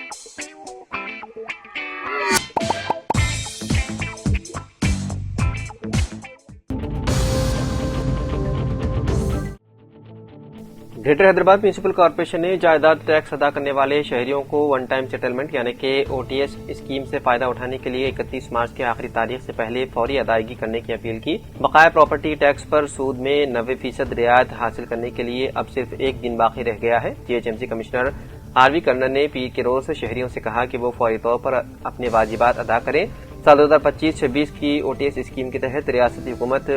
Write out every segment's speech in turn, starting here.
Greater Hyderabad municipal corporation ने जायदाद tax अदा करने वाले शहरियों को वन टाइम सेटलमेंट यानी कि ओटीएस स्कीम से फायदा उठाने के लिए 31 मार्च की आखिरी तारीख से पहले फौरी अदायगी करने की अपील की। बकाया प्रॉपर्टी टैक्स पर सूद में 90% रियायत हासिल करने के लिए अब सिर्फ एक दिन बाकी रह गया है। जीएचएमसी कमिश्नर आरवी कर्नल ने पीर के रोज शहरियों से कहा कि वो फौरी तौर पर अपने वाजिबात अदा करें। साल 2025-26 की ओटीएस स्कीम के तहत रियासती हुकूमत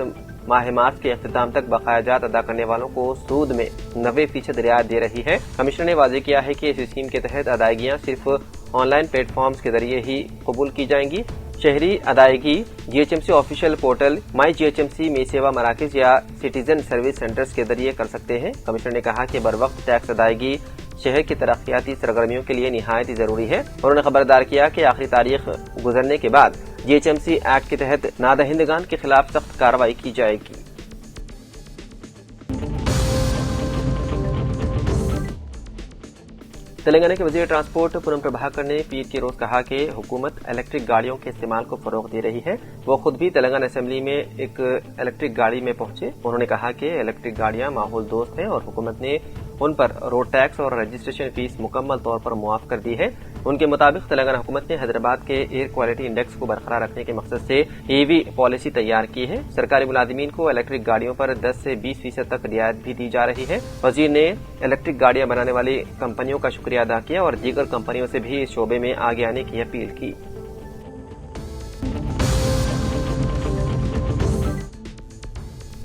माह मार्च के अख्ताम तक बकायाजात अदा करने वालों को सूद में 90% रियायत दे रही है। कमिश्नर ने वाज़ेह किया है कि इस स्कीम के तहत अदायगियां सिर्फ ऑनलाइन प्लेटफॉर्म्स के जरिए ही कबूल की जाएंगी। शहरी अदायगी GHMC official portal my GHMC में सेवा मराकज या सिटीजन सर्विस सेंटर्स के जरिए कर सकते हैं। कमिश्नर ने कहा कि बरवक्त टैक्स अदायगी शहर की तरक्याती सरगर्मियों के लिए निहायत जरूरी है। उन्होंने खबरदार किया कि आखिरी तारीख गुजरने के बाद जीएचएमसी एक्ट के तहत नादहिंदगान के खिलाफ सख्त कार्रवाई की जाएगी। तेलंगाना के वजीर ट्रांसपोर्ट पूनम प्रभाकर ने पीर के रोज कहा कि हुकूमत इलेक्ट्रिक गाड़ियों के इस्तेमाल को फरोग दे रही है। वो खुद भी तेलंगाना असेंबली में एक इलेक्ट्रिक गाड़ी में पहुंचे। उन्होंने कहा कि इलेक्ट्रिक गाड़ियां माहौल दोस्त हैं और हुकूमत ने उन पर रोड टैक्स और रजिस्ट्रेशन फीस मुकम्मल तौर पर मुआफ कर दी है। उनके मुताबिक तेलंगाना हुकूमत ने हैदराबाद के एयर क्वालिटी इंडेक्स को बरकरार रखने के मकसद से ईवी पॉलिसी तैयार की है। सरकारी मुलाजिमीन को इलेक्ट्रिक गाड़ियों पर 10 से 20% तक रियायत भी दी जा रही है। वजीर ने इलेक्ट्रिक गाड़ियां बनाने वाली कंपनियों का शुक्रिया अदा किया और दीगर कंपनियों से भी इस शोबे में आगे आने की अपील की।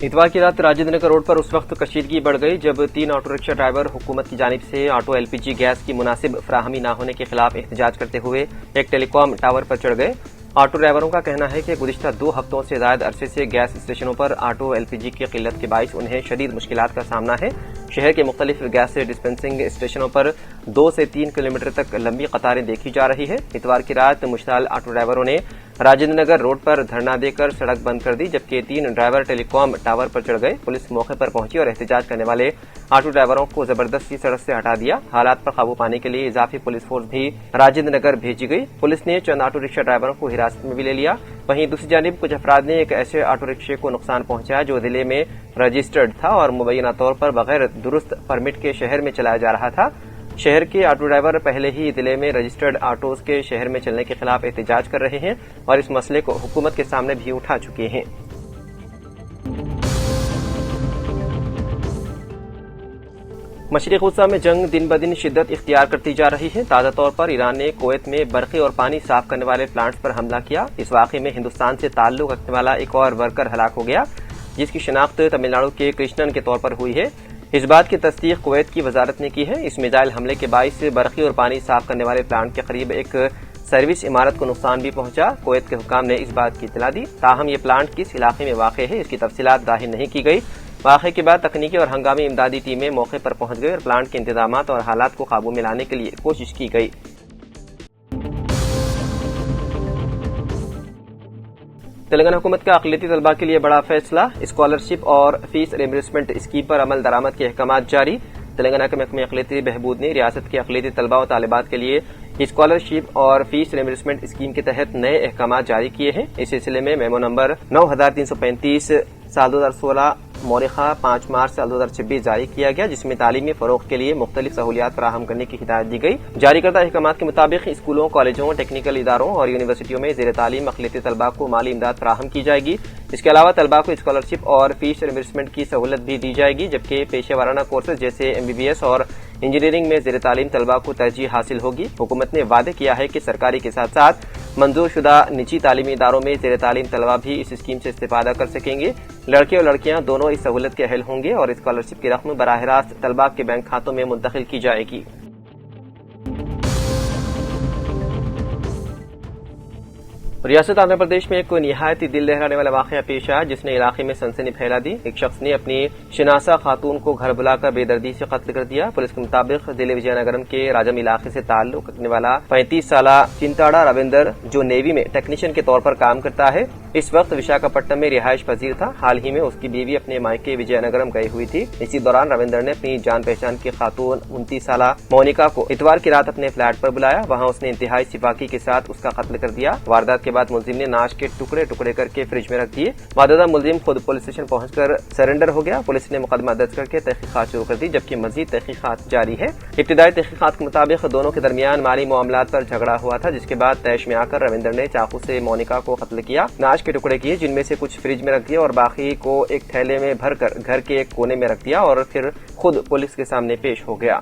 इतवार की रात राजेंद्र नगर रोड पर उस वक्त कशीदगी बढ़ गई जब 3 ऑटो रिक्शा ड्राइवर हुकूमत की जानिब से ऑटो एलपीजी गैस की मुनासिब फराहमी न होने के खिलाफ एहतजाज करते हुए एक टेलीकॉम टावर पर चढ़ गए। ऑटो ड्राइवरों का कहना है कि गुज़िश्ता 2 हफ्तों से ज्यादा अरसे से गैस स्टेशनों पर ऑटो एलपीजी की किल्लत के बाइस उन्हें शदीद मुश्किलात का सामना है। शहर के मुख्तलिफ गैस डिस्पेंसिंग स्टेशनों पर 2 से 3 किलोमीटर तक लंबी कतारें देखी जा रही है। इतवार की रात मुश्ताल ऑटो ड्राइवरों ने राजेंद्र नगर रोड पर धरना देकर सड़क बंद कर दी, जबकि 3 ड्राइवर टेलीकॉम टावर पर चढ़ गए। पुलिस मौके पर पहुंची और एहतजाज करने वाले ऑटो ड्राइवरों को जबरदस्ती सड़क से हटा दिया। हालात पर काबू पाने के लिए इजाफी पुलिस फोर्स भी राजेंद्र नगर भेजी गई। पुलिस ने चंद ऑटो रिक्शा ड्राइवरों को हिरासत में भी ले लिया। वहीं दूसरी जानिब कुछ अफराद ने एक ऐसे ऑटो रिक्शे को नुकसान पहुंचाया जो जिले में रजिस्टर्ड था और मुबैना तौर पर बगैर दुरुस्त परमिट के शहर में चलाया जा रहा था। शहर के ऑटो ड्राइवर पहले ही जिले में रजिस्टर्ड ऑटोज के शहर में चलने के खिलाफ एहतजाज कर रहे हैं और इस मसले को हुकूमत के सामने भी उठा चुके हैं। मशरिक़ वस्ता में जंग दिन ब दिन शिद्दत इख्तियार करती जा रही है। ताज़ा तौर पर ईरान ने कुवैत में बरक़ी और पानी साफ करने वाले प्लांट्स पर हमला किया। इस वाक़े में हिंदुस्तान से ताल्लुक़ रखने वाला एक और वर्कर हलाक हो गया, जिसकी शिनाख्त तमिलनाडु के कृष्णन के तौर पर हुई है। इस बात की तस्दीक कुवैत की वजारत ने की है। इस मिसाइल हमले के बाइस बरक़ी और पानी साफ करने वाले प्लांट के करीब एक सर्विस इमारत को नुकसान भी पहुंचा। कुवैत के हुकाम ने इस बात की इत्तला दी, ताहम ये प्लांट किस इलाके में वाक़ है इसकी तफसीलात ज़ाहिर नहीं की गई। वाक़े के बाद तकनीकी और हंगामी इमदादी टीमें मौके पर पहुंच गई और प्लांट के इंतजामात और हालात को काबू में लाने के लिए कोशिश की गई। तेलंगाना हुकूमत का अक़लियती तलबा के लिए बड़ा फैसला, स्कॉलरशिप और फीस रिइंबर्समेंट स्कीम पर अमल दरामद के अहकामात जारी। तेलंगाना के महकमे अक़लियती बहबूद ने रियासत के अक़लियती तलबा और तालिबात के लिए स्कॉलरशिप और फीस रिइंबर्समेंट स्कीम के तहत नए अहकामात जारी किए हैं। इस सिलसिले में मेमो नंबर 9335 साल 2016 मोरिखा 5 मार्च साल 2026 जारी किया गया, जिसमें तालीमी फरोग के लिए मुख्तलिफ सहूलियात फराहम करने की हिदायत दी गई। जारी करदा अहकामात के मुताबिक स्कूलों, कॉलेजों, टेक्निकल इदारों और यूनिवर्सिटियों में ज़ेर तालीम अक़लियती तलबा को माली इमदाद फराहम की जाएगी। इसके अलावा तलबा को स्कॉलरशिप और फीस रिइंबर्समेंट की सहूलत भी दी जाएगी, जबकि पेशे वाराना कोर्सेज जैसे MBBS और इंजीनियरिंग में ज़ेर तालीम तलबा को तरजीह हासिल होगी। हुकूमत ने वादे किया है कि सरकारी के साथ साथ मंजूर शुदा निजी तालीमी इदारों में ज़ेर तालीम तलबा भी इस स्कीम से इस्तेफादा कर सकेंगे। लड़के और लड़कियां दोनों इस सहूलत के अहल होंगे और स्कॉलरशिप की रकम बराह रास्त तलबा के बैंक खातों में मुंतकिल की जाएगी। ریاست آندھرا پردیش میں ایک نہایت دل دہلانے والا واقعہ پیش آیا جس نے علاقے میں سنسنی پھیلا دی۔ ایک شخص نے اپنی شناسا خاتون کو گھر بلا کر بے دردی سے قتل کر دیا۔ پولیس کے مطابق دلی وجے نگرم کے راجم علاقے سے تعلق رکھنے والا 35 سالہ چنتاڑا رویندر، جو نیوی میں ٹیکنیشین کے طور پر کام کرتا ہے، اس وقت وشاکھاپٹنم میں رہائش پذیر تھا۔ حال ہی میں اس کی بیوی اپنے مائکے وجے نگرم گئی ہوئی تھی۔ اسی دوران رویندر نے اپنی جان پہچان کی خاتون 29 سالہ مونیکا کو اتوار کی رات اپنے فلیٹ پر بلایا۔ وہاں اس نے انتہائی سفاکی کے ساتھ اس کا قتل کر دیا۔ واردات کے بعد ملزم نے ناش کے ٹکڑے ٹکڑے کر کے فریج میں رکھ دیے۔ مادہ ملزم خود پولیس اسٹیشن پہنچ کر سرنڈر ہو گیا۔ پولیس نے مقدمہ درج کر کے تحقیقات شروع کر دی، جبکہ مزید تحقیقات جاری ہے۔ ابتدائی تحقیقات کے مطابق دونوں کے درمیان مالی معاملات پر جھگڑا ہوا تھا، جس کے بعد طیش میں آ کر رویندر نے چاقو سے مونیکا کو قتل کیا، ناش کے ٹکڑے کیے، جن میں سے کچھ فریج میں رکھ دیا اور باقی کو ایک تھیلے میں بھر کر گھر کے ایک کونے میں رکھ دیا اور پھر خود پولیس کے سامنے پیش ہو گیا۔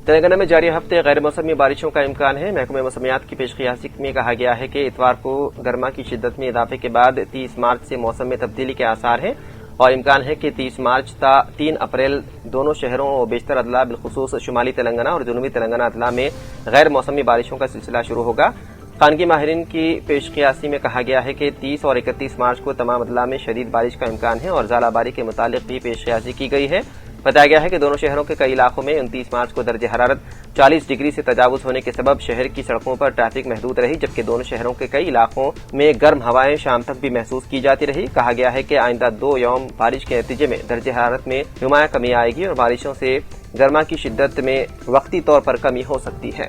تلنگانہ میں جاری ہفتے غیر موسمی بارشوں کا امکان ہے۔ محکمہ موسمیات کی پیش قیاسی میں کہا گیا ہے کہ اتوار کو گرما کی شدت میں اضافے کے بعد 30 مارچ سے موسم میں تبدیلی کے آثار ہیں اور امکان ہے کہ 30 مارچ تا 3 اپریل دونوں شہروں و بیشتر اضلاع بالخصوص شمالی تلنگانہ اور جنوبی تلنگانہ اضلاع میں غیر موسمی بارشوں کا سلسلہ شروع ہوگا۔ خانگی ماہرین کی پیش قیاسی میں کہا گیا ہے کہ 30 اور 31 مارچ کو تمام اضلاع میں شدید بارش کا امکان ہے اور ژالہ باری کے متعلق بھی پیش قیاسی کی گئی ہے۔ بتایا گیا ہے کہ دونوں شہروں کے کئی علاقوں میں 29 مارچ کو درجہ حرارت 40 ڈگری سے تجاوز ہونے کے سبب شہر کی سڑکوں پر ٹریفک محدود رہی، جبکہ دونوں شہروں کے کئی علاقوں میں گرم ہوائیں شام تک بھی محسوس کی جاتی رہی۔ کہا گیا ہے کہ آئندہ 2 یوم بارش کے نتیجے میں درجہ حرارت میں نمایاں کمی آئے گی اور بارشوں سے گرما کی شدت میں وقتی طور پر کمی ہو سکتی ہے۔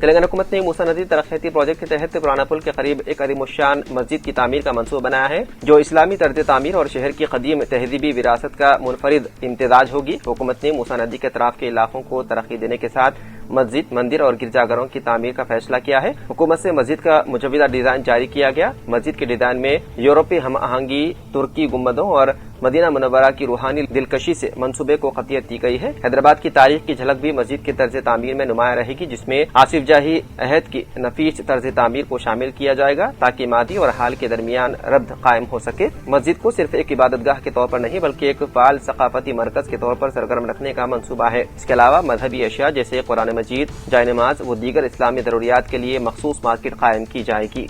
تلنگانہ حکومت نے موسی ندی ترقیاتی پروجیکٹ کے تحت پرانا پل کے قریب ایک عظیم الشان مسجد کی تعمیر کا منصوبہ بنایا ہے، جو اسلامی طرز تعمیر اور شہر کی قدیم تہذیبی وراثت کا منفرد امتزاج ہوگی۔ حکومت نے موسی ندی کے اطراف کے علاقوں کو ترقی دینے کے ساتھ مسجد، مندر اور گرجا گھروں کی تعمیر کا فیصلہ کیا ہے۔ حکومت سے مسجد کا مجودہ ڈیزائن جاری کیا گیا۔ مسجد کے ڈیزائن میں یورپی ہم آہنگی، ترکی گنبدوں اور مدینہ منورہ کی روحانی دلکشی سے منصوبے کو قطعیت دی گئی ہے۔ حیدرآباد کی تاریخ کی جھلک بھی مسجد کے طرز تعمیر میں نمایاں رہے گی، جس میں آصف جاہی عہد کی نفیس طرز تعمیر کو شامل کیا جائے گا تاکہ ماضی اور حال کے درمیان ربط قائم ہو سکے۔ مسجد کو صرف ایک عبادت گاہ کے طور پر نہیں بلکہ ایک فعال ثقافتی مرکز کے طور پر سرگرم رکھنے کا منصوبہ ہے۔ اس کے علاوہ مذہبی اشیاء جیسے قرآن مجید، جائے نماز و دیگر اسلامی ضروریات کے لیے مخصوص مارکیٹ قائم کی جائے گی۔